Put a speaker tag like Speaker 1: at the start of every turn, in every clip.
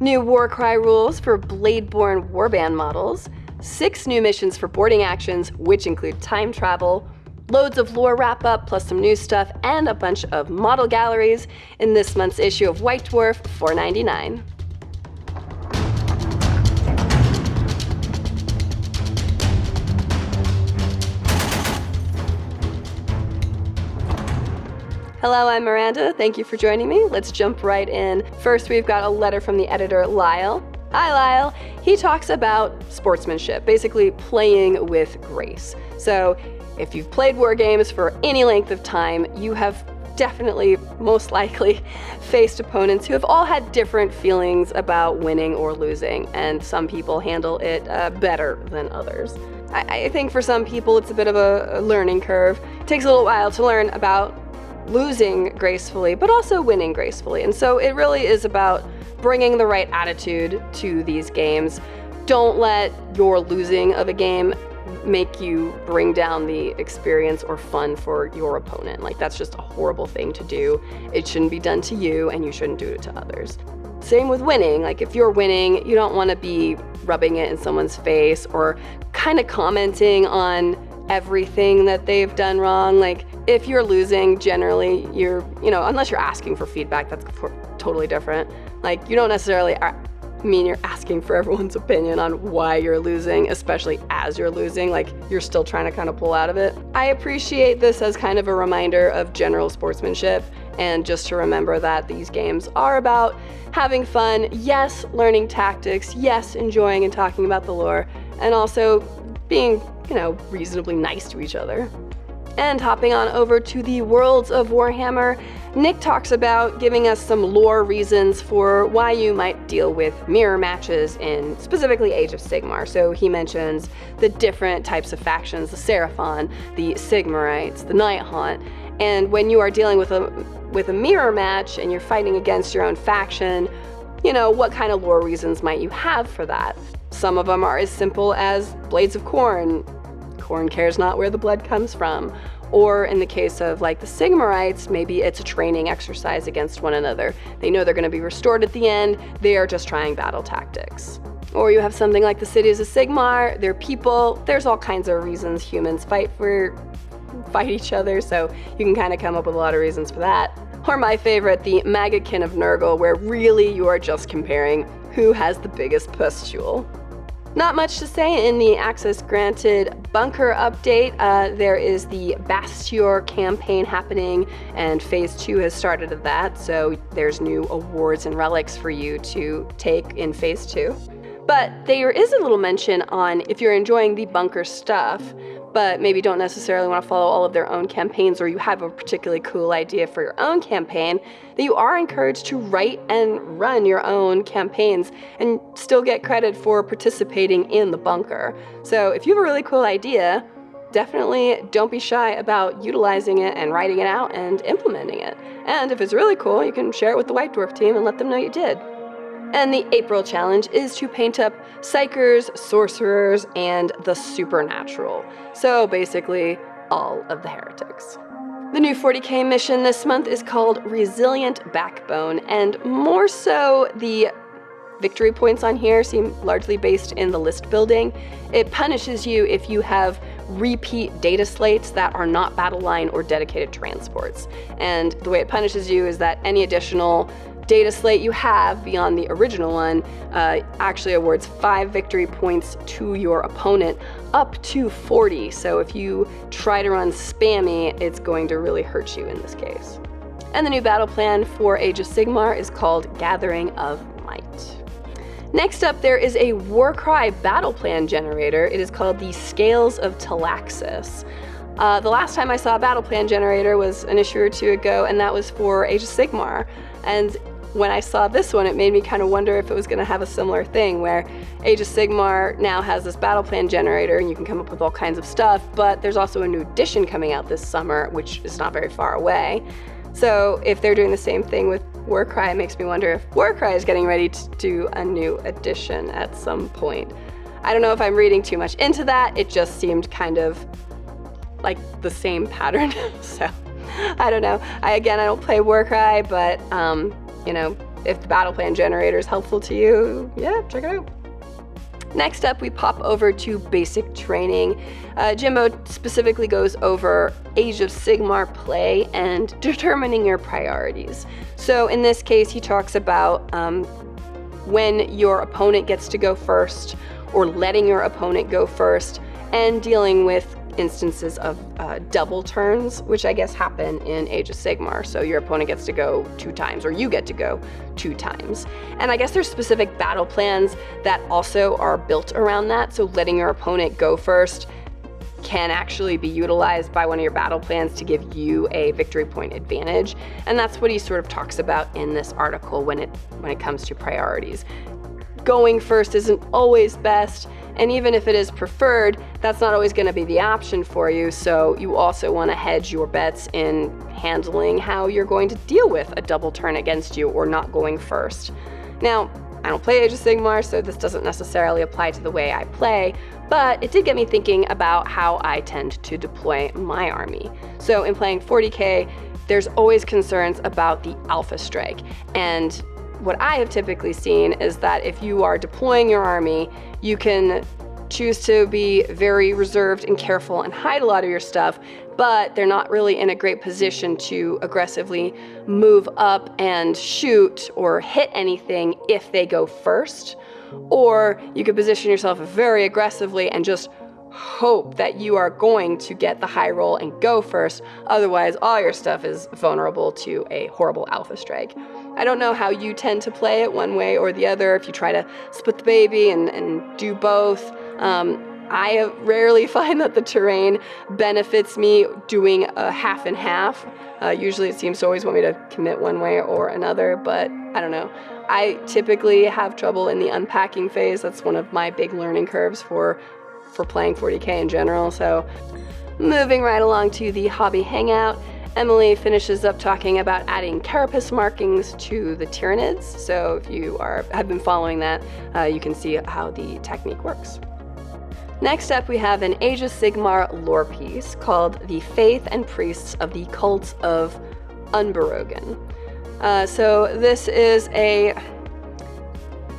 Speaker 1: New Warcry Rules for Bladeborn warband models, 6 new missions for boarding actions, which include time travel, loads of lore wrap-up plus some new stuff, and a bunch of model galleries in this month's issue of White Dwarf, $4.99. Hello, I'm Miranda. Thank you for joining me. Let's jump right in. First, we've got a letter from the editor, Lyle. Hi, Lyle. He talks about sportsmanship, basically playing with grace. So if you've played war games for any length of time, you have definitely, most likely, faced opponents who have all had different feelings about winning or losing, and some people handle it better than others. I think for some people it's a bit of a learning curve. It takes a little while to learn about losing gracefully, but also winning gracefully. And so it really is about bringing the right attitude to these games. Don't let your losing of a game make you bring down the experience or fun for your opponent. Like, that's just a horrible thing to do. It shouldn't be done to you, and you shouldn't do it to others. Same with winning. Like, if you're winning, you don't want to be rubbing it in someone's face or kind of commenting on everything that they've done wrong. Like, if you're losing, generally, unless you're asking for feedback, that's totally different. Like, you don't necessarily mean you're asking for everyone's opinion on why you're losing, especially as you're losing. Like, you're still trying to kind of pull out of it. I appreciate this as kind of a reminder of general sportsmanship, and just to remember that these games are about having fun, yes, learning tactics, yes, enjoying and talking about the lore, and also being, reasonably nice to each other. And hopping on over to the Worlds of Warhammer, Nick talks about giving us some lore reasons for why you might deal with mirror matches in specifically Age of Sigmar. So he mentions the different types of factions, the Seraphon, the Sigmarites, the Nighthaunt, and when you are dealing with a mirror match and you're fighting against your own faction, what kind of lore reasons might you have for that? Some of them are as simple as Blades of Khorne. Khorne cares not where the blood comes from. Or in the case of the Sigmarites, maybe it's a training exercise against one another. They know they're going to be restored at the end. They are just trying battle tactics. Or you have something like the Cities of Sigmar. They're people. There's all kinds of reasons humans fight each other, so you can kind of come up with a lot of reasons for that. Or my favorite, the Maggotkin of Nurgle, where really you are just comparing who has the biggest pustule. Not much to say in the access granted bunker update. There is the Bastior campaign happening, and phase 2 has started of that, so there's new awards and relics for you to take in phase 2. But there is a little mention on if you're enjoying the bunker stuff, but maybe don't necessarily want to follow all of their own campaigns, or you have a particularly cool idea for your own campaign, that you are encouraged to write and run your own campaigns and still get credit for participating in the bunker. So if you have a really cool idea, definitely don't be shy about utilizing it and writing it out and implementing it. And if it's really cool, you can share it with the White Dwarf team and let them know you did. And the April challenge is to paint up psychers, sorcerers, and the supernatural. So basically, all of the heretics. The new 40K mission this month is called Resilient Backbone, and more so the victory points on here seem largely based in the list building. It punishes you if you have repeat data slates that are not battle line or dedicated transports. And the way it punishes you is that any additional data slate you have beyond the original one actually awards 5 victory points to your opponent, up to 40. So if you try to run spammy, it's going to really hurt you in this case. And the new battle plan for Age of Sigmar is called Gathering of Might. Next up, there is a Warcry battle plan generator. It is called the Scales of Talaxis. The last time I saw a battle plan generator was an issue or 2 ago, and that was for Age of Sigmar. And when I saw this one, it made me kind of wonder if it was going to have a similar thing where Age of Sigmar now has this battle plan generator and you can come up with all kinds of stuff, but there's also a new edition coming out this summer, which is not very far away. So if they're doing the same thing with Warcry, it makes me wonder if Warcry is getting ready to do a new edition at some point. I don't know if I'm reading too much into that. It just seemed kind of like the same pattern. So I don't know. I don't play Warcry, but if the battle plan generator is helpful to you, yeah, check it out. Next up, we pop over to basic training. Jimbo specifically goes over Age of Sigmar play and determining your priorities. So in this case, he talks about when your opponent gets to go first, or letting your opponent go first, and dealing with instances of double turns, which I guess happen in Age of Sigmar. So your opponent gets to go 2 times, or you get to go 2 times. And I guess there's specific battle plans that also are built around that. So letting your opponent go first can actually be utilized by one of your battle plans to give you a victory point advantage. And that's what he sort of talks about in this article when it comes to priorities. Going first isn't always best, and even if it is preferred, that's not always going to be the option for you, so you also want to hedge your bets in handling how you're going to deal with a double turn against you or not going first. Now, I don't play Age of Sigmar, so this doesn't necessarily apply to the way I play, but it did get me thinking about how I tend to deploy my army. So in playing 40k, there's always concerns about the alpha strike, and what I have typically seen is that if you are deploying your army, you can choose to be very reserved and careful and hide a lot of your stuff, but they're not really in a great position to aggressively move up and shoot or hit anything if they go first. Or you could position yourself very aggressively and just hope that you are going to get the high roll and go first. Otherwise, all your stuff is vulnerable to a horrible alpha strike. I don't know how you tend to play it one way or the other, if you try to split the baby and do both. I rarely find that the terrain benefits me doing a half and half. Usually it seems to always want me to commit one way or another, but I don't know. I typically have trouble in the unpacking phase. That's one of my big learning curves for playing 40k in general. So moving right along to the hobby hangout, Emily finishes up talking about adding carapace markings to the Tyranids. So if you have been following that, you can see how the technique works. Next up, we have an Age of Sigmar lore piece called The Faith and Priests of the Cults of Unberogen. So this is a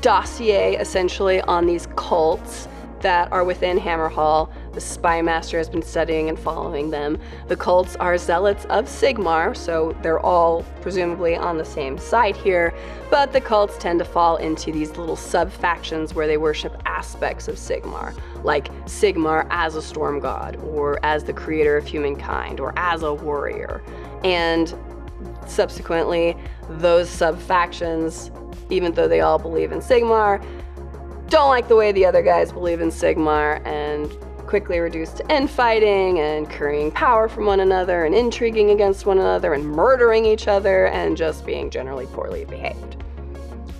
Speaker 1: dossier essentially on these cults that are within Hammerhall. The Spy Master has been studying and following them. The cults are zealots of Sigmar, so they're all presumably on the same side here, but the cults tend to fall into these little sub-factions where they worship aspects of Sigmar, like Sigmar as a storm god, or as the creator of humankind, or as a warrior. And subsequently, those sub-factions, even though they all believe in Sigmar, don't like the way the other guys believe in Sigmar, and quickly reduced to infighting and currying power from one another and intriguing against one another and murdering each other and just being generally poorly behaved.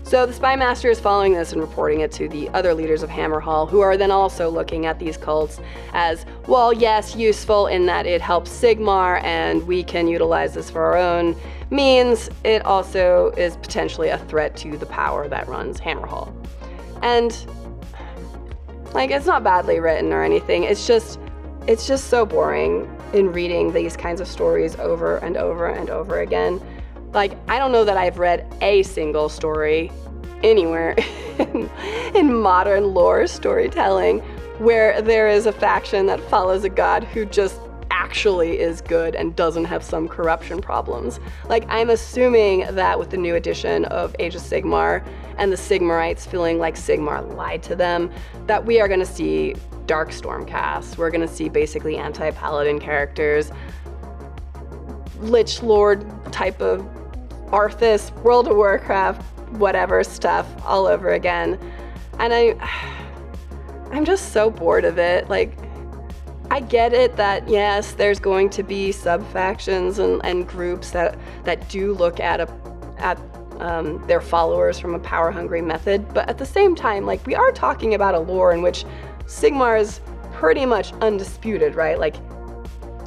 Speaker 1: So the Spy Master is following this and reporting it to the other leaders of Hammerhall, who are then also looking at these cults as, well, yes, useful in that it helps Sigmar and we can utilize this for our own means. It also is potentially a threat to the power that runs Hammerhall. And like, it's not badly written or anything. It's just so boring in reading these kinds of stories over and over and over again. Like, I don't know that I've read a single story anywhere in modern lore storytelling where there is a faction that follows a god who just actually is good and doesn't have some corruption problems. Like, I'm assuming that with the new edition of Age of Sigmar and the Sigmarites feeling like Sigmar lied to them, that we are going to see Dark Stormcast. We're going to see basically anti-paladin characters, Lich Lord type of Arthas, World of Warcraft, whatever stuff all over again. And I'm just so bored of it. Like, I get it that, yes, there's going to be sub-factions and groups that do look at their followers from a power-hungry method, but at the same time, like, we are talking about a lore in which Sigmar is pretty much undisputed, right? Like,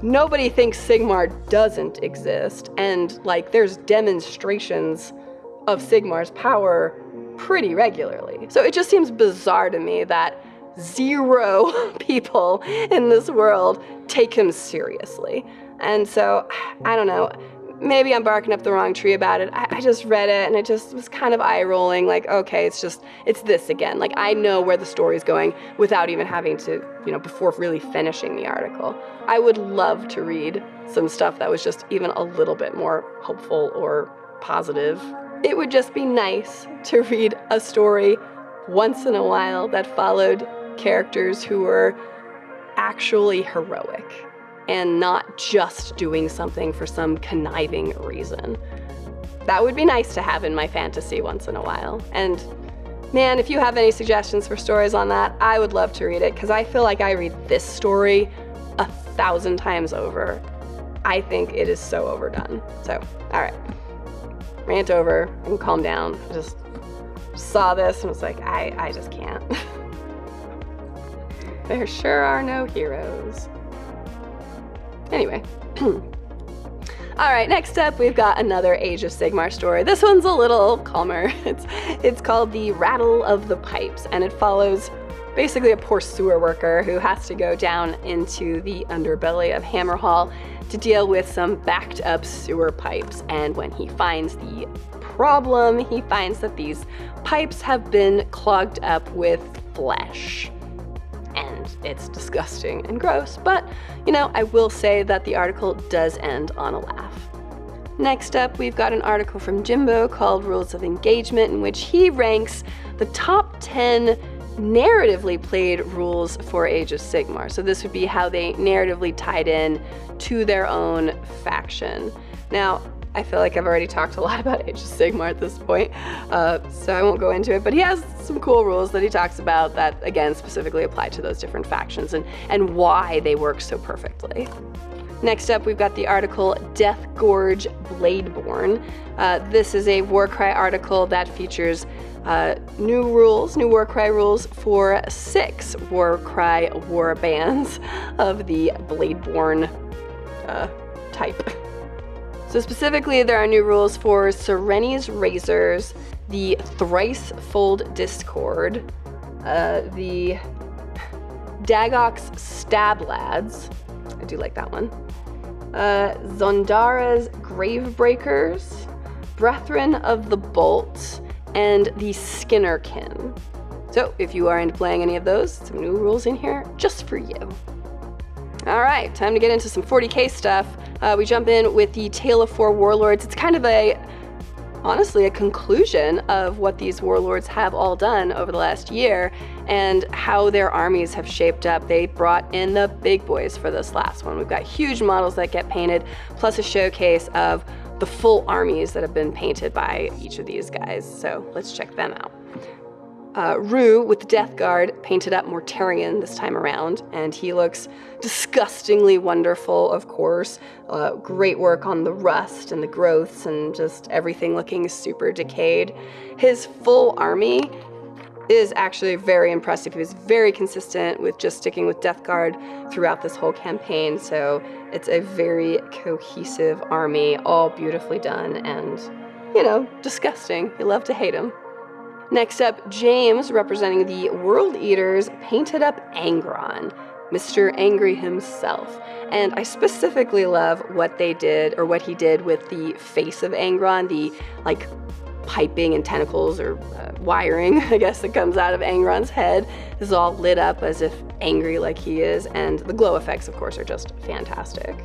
Speaker 1: nobody thinks Sigmar doesn't exist, and, like, there's demonstrations of Sigmar's power pretty regularly. So it just seems bizarre to me that 0 people in this world take him seriously. And so, I don't know, maybe I'm barking up the wrong tree about it. I just read it and it just was kind of eye-rolling, like, okay, it's this again. Like, I know where the story's going without even having to, before really finishing the article. I would love to read some stuff that was just even a little bit more hopeful or positive. It would just be nice to read a story once in a while that followed characters who were actually heroic and not just doing something for some conniving reason. That would be nice to have in my fantasy once in a while. And man, if you have any suggestions for stories on that, I would love to read it, because I feel like I read this story 1,000 times over. I think it is so overdone. So, all right. Rant over and calm down. I just saw this and was like, I just can't. There sure are no heroes. Anyway. All right, next up we've got another Age of Sigmar story. This one's a little calmer. It's called The Rattle of the Pipes, and it follows basically a poor sewer worker who has to go down into the underbelly of Hammerhall to deal with some backed up sewer pipes. And when he finds the problem, he finds that these pipes have been clogged up with flesh. And it's disgusting and gross, but, I will say that the article does end on a laugh. Next up, we've got an article from Jimbo called Rules of Engagement, in which he ranks the top 10 narratively played rules for Age of Sigmar. So this would be how they narratively tied in to their own faction. Now, I feel like I've already talked a lot about Age of Sigmar at this point, so I won't go into it, but he has some cool rules that he talks about that, again, specifically apply to those different factions and why they work so perfectly. Next up, we've got the article Deathgorge Bladeborn. This is a Warcry article that features new Warcry rules for 6 Warcry warbands of the Bladeborn type. So specifically, there are new rules for Serene's Razors, the Thrice-Fold Discord, the Dagox Stab Lads, I do like that one, Zondara's Gravebreakers, Brethren of the Bolt, and the Skinnerkin. So if you are into playing any of those, some new rules in here just for you. All right, time to get into some 40k stuff. We jump in with the Tale of 4 Warlords. It's kind of honestly a conclusion of what these warlords have all done over the last year and how their armies have shaped up. They brought in the big boys for this last one. We've got huge models that get painted, plus a showcase of the full armies that have been painted by each of these guys. So let's check them out. Rue with the Death Guard painted up Mortarion this time around, and he looks disgustingly wonderful, of course. Great work on the rust and the growths and just everything looking super decayed. His full army is actually very impressive. He was very consistent with just sticking with Death Guard throughout this whole campaign, so it's a very cohesive army, all beautifully done and, disgusting. You love to hate him. Next up, James, representing the World Eaters, painted up Angron, Mr. Angry himself. And I specifically love what he did with the face of Angron, the piping and tentacles or wiring, I guess, that comes out of Angron's head. This is all lit up as if angry like he is, and the glow effects, of course, are just fantastic.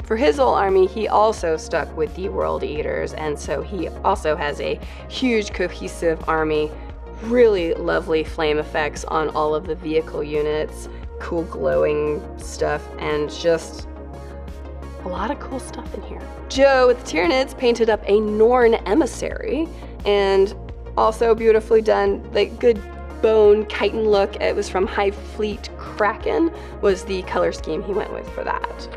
Speaker 1: For his whole army, he also stuck with the World Eaters, and so he also has a huge cohesive army, really lovely flame effects on all of the vehicle units, cool glowing stuff, and just a lot of cool stuff in here. Joe with the Tyranids painted up a Norn Emissary, and also beautifully done, good bone chitin look. It was from High Fleet Kraken was the color scheme he went with for that.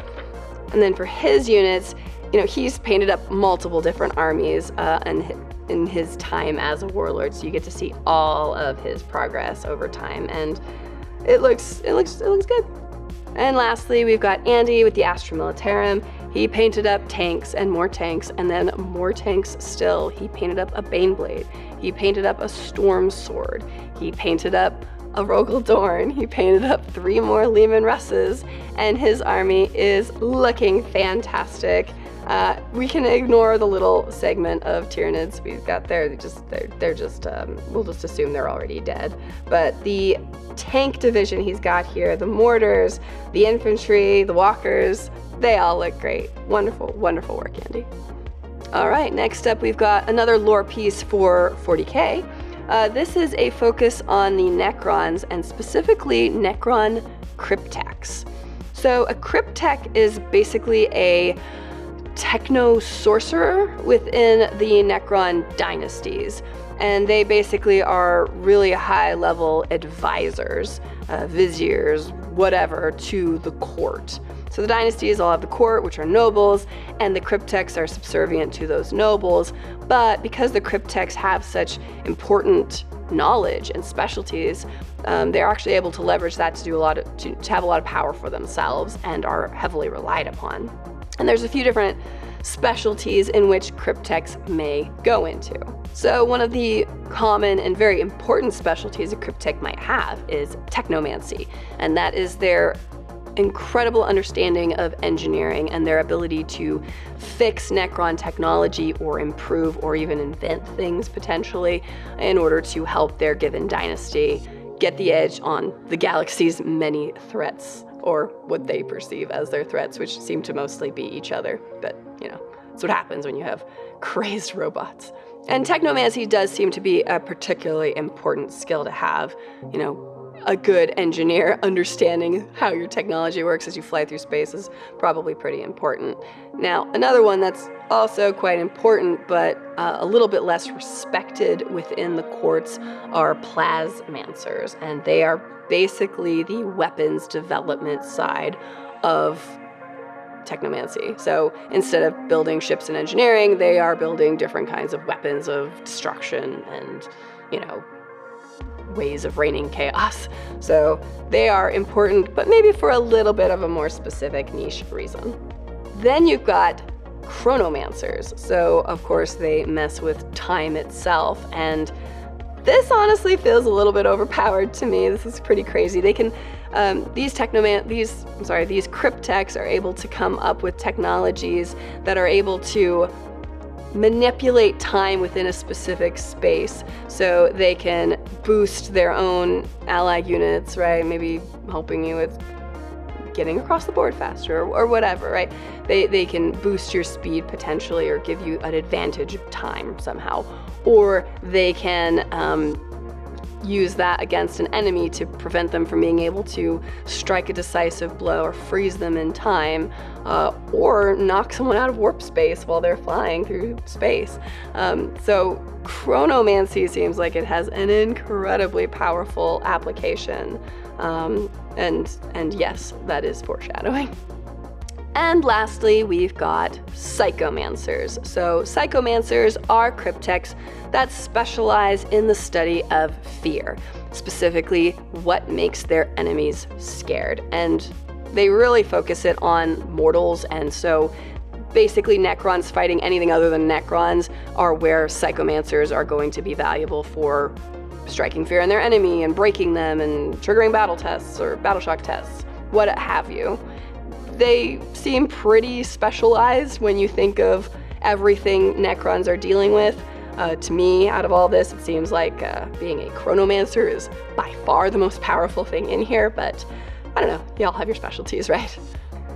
Speaker 1: And then for his units, he's painted up multiple different armies in his time as a warlord, so you get to see all of his progress over time, and it looks good. And lastly, we've got Andy with the Astra Militarum. He painted up tanks and then more tanks still. He painted up a Baneblade. He painted up a Storm Sword. He painted up a Rogel Dorn. He painted up 3 more Leman Russes, and his army is looking fantastic. We can ignore the little segment of Tyranids we've got there. We'll just assume they're already dead. But the tank division he's got here, the mortars, the infantry, the walkers, they all look great. Wonderful, wonderful work, Andy. All right, next up we've got another lore piece for 40K. This is a focus on the Necrons, and specifically Necron Crypteks. So a Cryptek is basically a techno-sorcerer within the Necron Dynasties, and they basically are really high-level advisors, viziers, whatever, to the court. So the dynasties all have the court, which are nobles, and the Crypteks are subservient to those nobles. But because the Crypteks have such important knowledge and specialties, they're actually able to leverage that to do to have a lot of power for themselves, and are heavily relied upon. And there's a few different specialties in which Crypteks may go into. So one of the common and very important specialties a Cryptek might have is technomancy, and that is their incredible understanding of engineering and their ability to fix Necron technology or improve or even invent things potentially in order to help their given dynasty get the edge on the galaxy's many threats, or what they perceive as their threats, which seem to mostly be each other. But, that's what happens when you have crazed robots. And technomancy does seem to be a particularly important skill to have, a good engineer understanding how your technology works as you fly through space is probably pretty important. Now, another one that's also quite important, but a little bit less respected within the courts, are plasmancers, and they are basically the weapons development side of technomancy. So instead of building ships and engineering, they are building different kinds of weapons of destruction and, ways of reigning chaos. So they are important, but maybe for a little bit of a more specific niche reason. Then you've got chronomancers. So of course they mess with time itself, and this honestly feels a little bit overpowered to me. This is pretty crazy. They can these Crypteks are able to come up with technologies that are able to manipulate time within a specific space, so they can boost their own ally units, right? Maybe helping you with getting across the board faster or whatever, right? They can boost your speed potentially, or give you an advantage of time somehow. Or they can use that against an enemy to prevent them from being able to strike a decisive blow or freeze them in time, or knock someone out of warp space while they're flying through space. So chronomancy seems like it has an incredibly powerful application, and yes, that is foreshadowing. And lastly, we've got psychomancers. So psychomancers are Crypteks that specialize in the study of fear, specifically what makes their enemies scared. And they really focus it on mortals, and so basically Necrons fighting anything other than Necrons are where psychomancers are going to be valuable for striking fear in their enemy and breaking them and triggering battle tests or battle shock tests, what have you. They seem pretty specialized when you think of everything Necrons are dealing with. To me, out of all this, it seems like being a chronomancer is by far the most powerful thing in here, but I don't know, y'all have your specialties, right?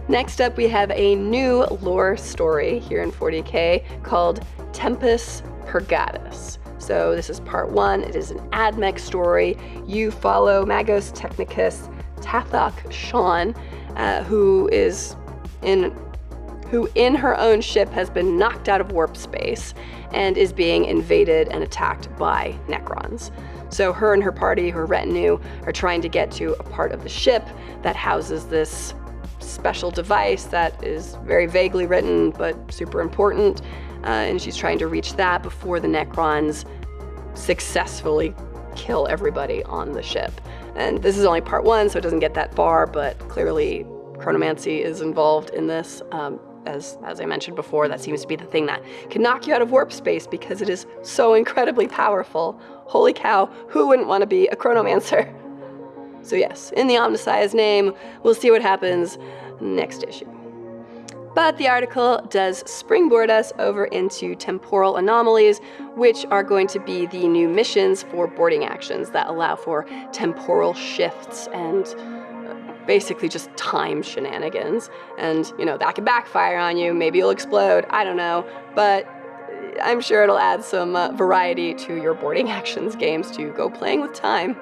Speaker 1: Next up, we have a new lore story here in 40K called Tempus Purgatus. So this is part 1. It is an AdMech story. You follow Magos Technicus Tathok Sean, who in her own ship has been knocked out of warp space and is being invaded and attacked by Necrons. So her and her party, her retinue, are trying to get to a part of the ship that houses this special device that is very vaguely written but super important, and she's trying to reach that before the Necrons successfully kill everybody on the ship. And this is only part 1, so it doesn't get that far, but clearly chronomancy is involved in this. As I mentioned before, that seems to be the thing that can knock you out of warp space because it is so incredibly powerful. Holy cow, who wouldn't want to be a chronomancer? So yes, in the Omnisci's name, we'll see what happens next issue. But the article does springboard us over into Temporal Anomalies, which are going to be the new missions for boarding actions that allow for temporal shifts and basically just time shenanigans. And, you know, that can backfire on you. Maybe you'll explode. I don't know. But I'm sure it'll add some variety to your boarding actions games to go playing with time.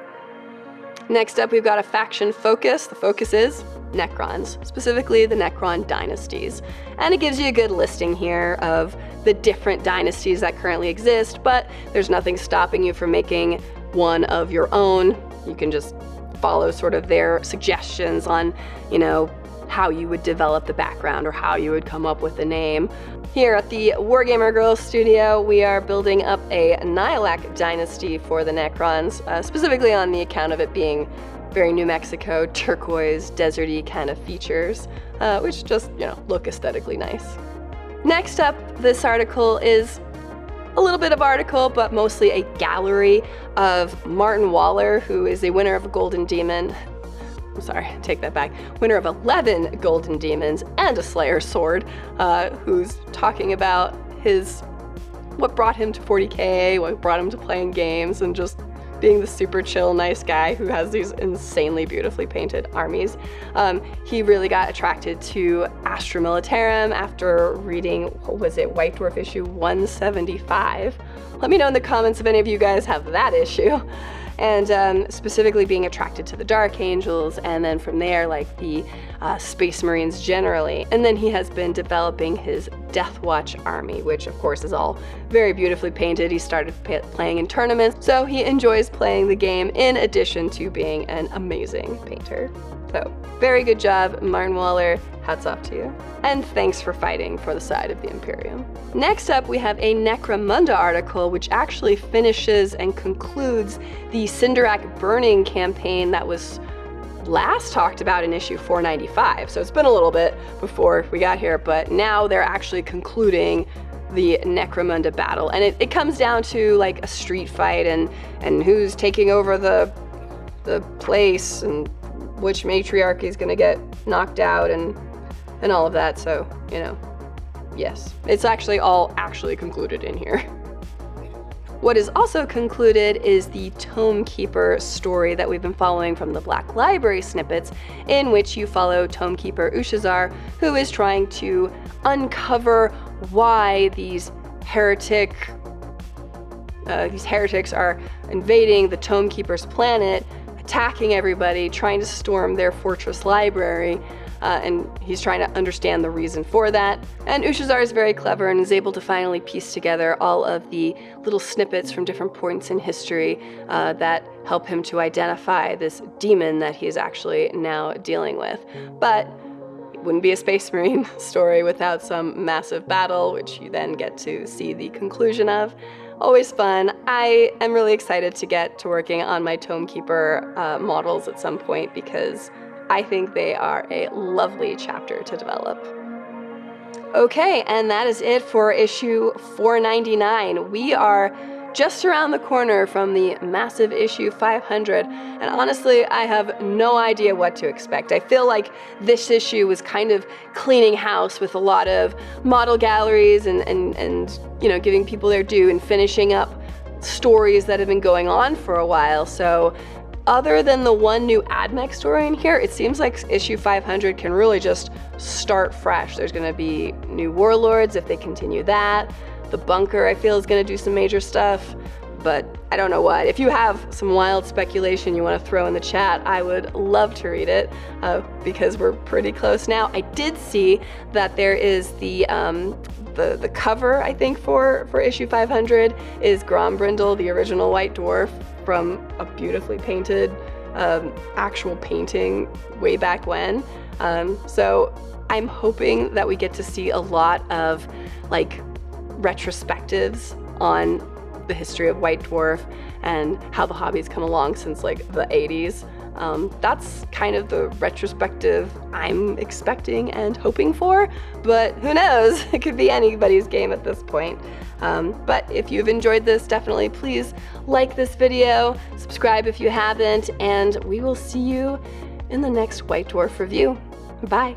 Speaker 1: Next up, we've got a faction focus. The focus is Necrons, specifically the Necron Dynasties. And it gives you a good listing here of the different dynasties that currently exist, but there's nothing stopping you from making one of your own. You can just follow sort of their suggestions on, you know, how you would develop the background or how you would come up with the name. Here at the Wargamer Girls studio, we are building up a Nihilak dynasty for the Necrons, specifically on the account of it being very New Mexico, turquoise, deserty kind of features, which just, you know, look aesthetically nice. Next up, this article is a little bit of article, but mostly a gallery of Martin Waller, who is a winner of a Golden Demon. I'm sorry, take that back. Winner of 11 Golden Demons and a Slayer Sword, who's talking about what brought him to 40K, what brought him to playing games, and just being the super chill, nice guy who has these insanely beautifully painted armies. He really got attracted to Astra Militarum after reading, what was it, White Dwarf issue 175. Let me know in the comments if any of you guys have that issue. And specifically being attracted to the Dark Angels, and then from there, like the Space Marines generally. And then he has been developing his Deathwatch army, which of course is all very beautifully painted. He started playing in tournaments, so he enjoys playing the game in addition to being an amazing painter. So, very good job, Martin Waller. Hats off to you. And thanks for fighting for the side of the Imperium. Next up, we have a Necromunda article, which actually finishes and concludes the Cinderak burning campaign that was last talked about in issue 495. So it's been a little bit before we got here, but now they're actually concluding the Necromunda battle. And it comes down to like a street fight and who's taking over the place and which matriarchy is going to get knocked out and all of that. So, you know, yes, it's actually all concluded in here. What is also concluded is the Tome Keeper story that we've been following from the Black Library snippets, in which you follow Tome Keeper Ushazar, who is trying to uncover why these heretics are invading the Tome Keeper's planet, attacking everybody, trying to storm their fortress library, and he's trying to understand the reason for that. And Ushazar is very clever and is able to finally piece together all of the little snippets from different points in history that help him to identify this demon that he's actually now dealing with. But it wouldn't be a Space Marine story without some massive battle, which you then get to see the conclusion of. Always fun. I am really excited to get to working on my Tome Keeper models at some point because I think they are a lovely chapter to develop. Okay, and that is it for issue 499. We are just around the corner from the massive issue 500, and honestly, I have no idea what to expect. I feel like this issue was kind of cleaning house with a lot of model galleries and you know, giving people their due and finishing up stories that have been going on for a while. So other than the one new AdMech story in here, it seems like issue 500 can really just start fresh. There's going to be new Warlords if they continue that. The Bunker, I feel, is going to do some major stuff, but I don't know what. If you have some wild speculation you want to throw in the chat, I would love to read it because we're pretty close now. I did see that there is the cover, I think, for issue 500 is Grombrindle, the original White Dwarf, from a beautifully painted actual painting way back when. So I'm hoping that we get to see a lot of like retrospectives on the history of White Dwarf and how the hobby's come along since like the 80s. That's kind of the retrospective I'm expecting and hoping for, but who knows? It could be anybody's game at this point. But if you've enjoyed this, definitely please like this video, subscribe if you haven't, and we will see you in the next White Dwarf review. Bye.